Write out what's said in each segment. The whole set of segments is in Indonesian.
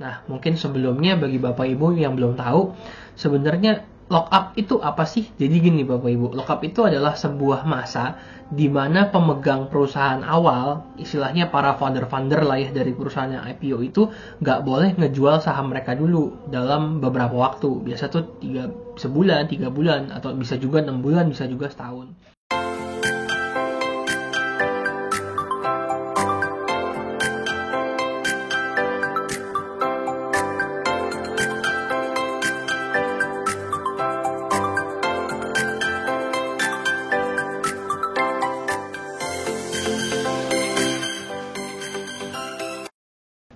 Nah, mungkin sebelumnya bagi Bapak Ibu yang belum tahu, sebenarnya lockup itu apa sih? Jadi gini Bapak Ibu, lockup itu adalah sebuah masa di mana pemegang perusahaan awal, istilahnya para founder-founder lah ya dari perusahaan yang IPO itu nggak boleh ngejual saham mereka dulu dalam beberapa waktu. Biasa tuh 3 bulan, atau bisa juga 6 bulan, bisa juga setahun.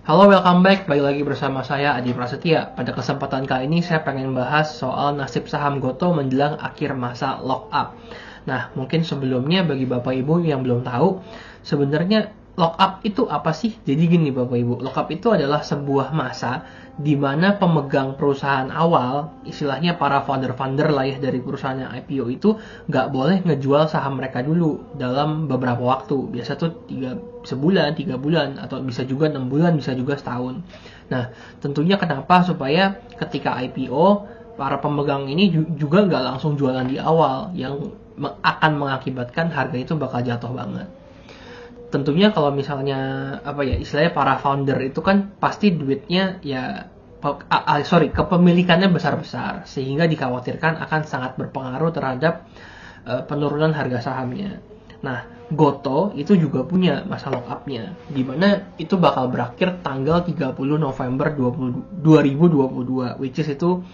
Halo, welcome back. Balik lagi bersama saya Adi Prasetya. Pada kesempatan kali ini saya pengen bahas soal nasib saham Gotoh menjelang akhir masa lockup. Nah, mungkin sebelumnya bagi Bapak Ibu yang belum tahu, sebenarnya lockup itu apa sih? Jadi gini Bapak Ibu, lockup itu adalah sebuah masa di mana pemegang perusahaan awal, istilahnya para founder-founder lah ya dari perusahaan yang IPO itu nggak boleh ngejual saham mereka dulu dalam beberapa waktu. Biasa tuh 3 bulan, atau bisa juga 6 bulan, bisa juga setahun. Nah, tentunya kenapa? Supaya ketika IPO, para pemegang ini juga nggak langsung jualan di awal, yang akan mengakibatkan harga itu bakal jatuh banget. Tentunya kalau misalnya istilahnya para founder itu kan pasti duitnya kepemilikannya besar-besar, sehingga dikhawatirkan akan sangat berpengaruh terhadap penurunan harga sahamnya. Nah, Gotoh itu juga punya masa lock-up-nya, di mana itu bakal berakhir tanggal 30 November 2022, which is itu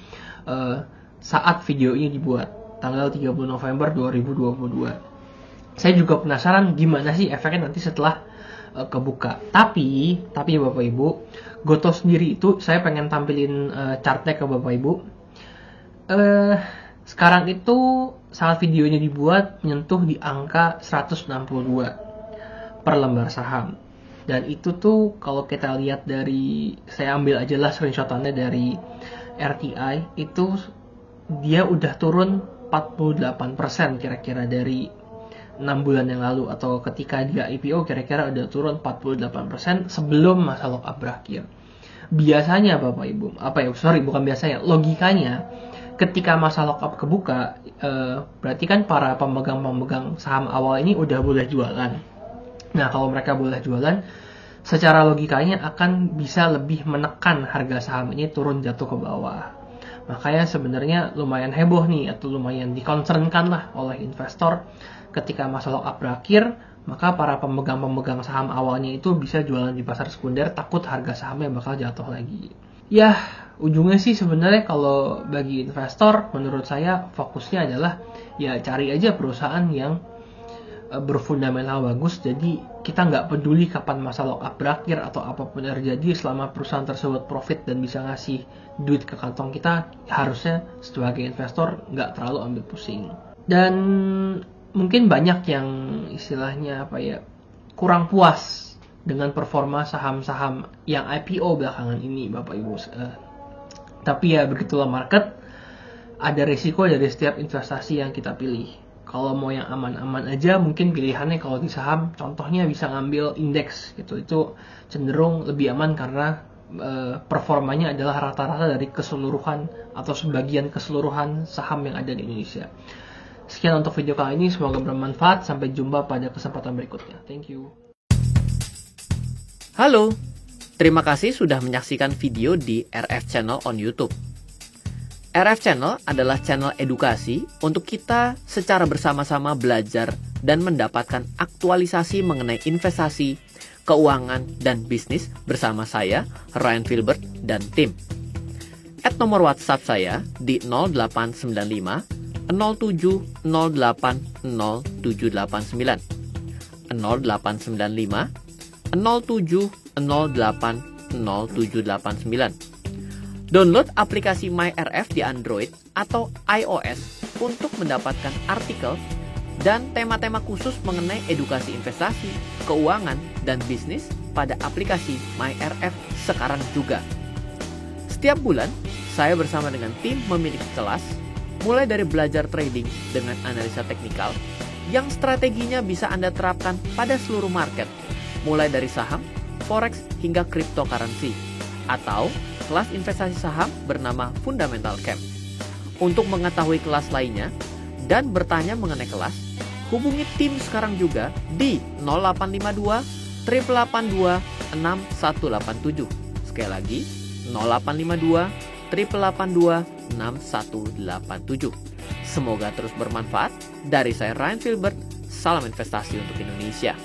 saat video ini dibuat, tanggal 30 November 2022. Saya juga penasaran gimana sih efeknya nanti setelah kebuka. Tapi Bapak Ibu, Gotoh sendiri itu saya pengen tampilin chartnya ke Bapak Ibu. Sekarang itu saat videonya dibuat menyentuh di angka 162 per lembar saham. Dan itu tuh kalau kita lihat dari, saya ambil aja lah screenshotannya dari RTI, itu dia udah turun 48% kira-kira dari 6 bulan yang lalu, atau ketika dia IPO kira-kira udah turun 48% sebelum masa lockup berakhir. Biasanya Bapak Ibu, logikanya ketika masa lockup kebuka, berarti kan para pemegang saham awal ini udah boleh jualan. Nah, kalau mereka boleh jualan, secara logikanya akan bisa lebih menekan harga saham ini turun jatuh ke bawah. Makanya sebenarnya lumayan heboh nih, atau lumayan dikoncernkan lah oleh investor ketika masa lockup berakhir, maka para pemegang saham awalnya itu bisa jualan di pasar sekunder, takut harga sahamnya bakal jatuh lagi. Ya, ujungnya sih sebenarnya kalau bagi investor, menurut saya fokusnya adalah ya cari aja perusahaan yang berfundamental bagus. Jadi kita nggak peduli kapan masa lockup berakhir atau apapun yang terjadi, selama perusahaan tersebut profit dan bisa ngasih duit ke kantong kita, harusnya sebagai investor nggak terlalu ambil pusing. Dan mungkin banyak yang istilahnya kurang puas dengan performa saham-saham yang IPO belakangan ini Bapak Ibu. Tapi ya begitulah market, ada risiko dari setiap investasi yang kita pilih. Kalau mau yang aman-aman aja, mungkin pilihannya kalau di saham, contohnya bisa ngambil indeks gitu. Itu cenderung lebih aman karena performanya adalah rata-rata dari keseluruhan atau sebagian keseluruhan saham yang ada di Indonesia. Sekian untuk video kali ini, semoga bermanfaat. Sampai jumpa pada kesempatan berikutnya. Thank you. Halo, terima kasih sudah menyaksikan video di RF Channel on YouTube. RF Channel adalah channel edukasi untuk kita secara bersama-sama belajar dan mendapatkan aktualisasi mengenai investasi, keuangan, dan bisnis bersama saya, Ryan Filbert, dan tim. Add nomor WhatsApp saya di 0895 07 08 0789 0895 07 08 0789. Download aplikasi MyRF di Android atau iOS untuk mendapatkan artikel dan tema-tema khusus mengenai edukasi investasi, keuangan, dan bisnis pada aplikasi MyRF sekarang juga. Setiap bulan, saya bersama dengan tim memiliki kelas, mulai dari belajar trading dengan analisa teknikal, yang strateginya bisa Anda terapkan pada seluruh market, mulai dari saham, forex, hingga cryptocurrency. atau kelas investasi saham bernama Fundamental Camp. Untuk mengetahui kelas lainnya dan bertanya mengenai kelas, hubungi tim sekarang juga di 0852 882 6187. Sekali lagi, 0852 882 6187. Semoga terus bermanfaat. Dari saya Ryan Filbert, salam investasi untuk Indonesia.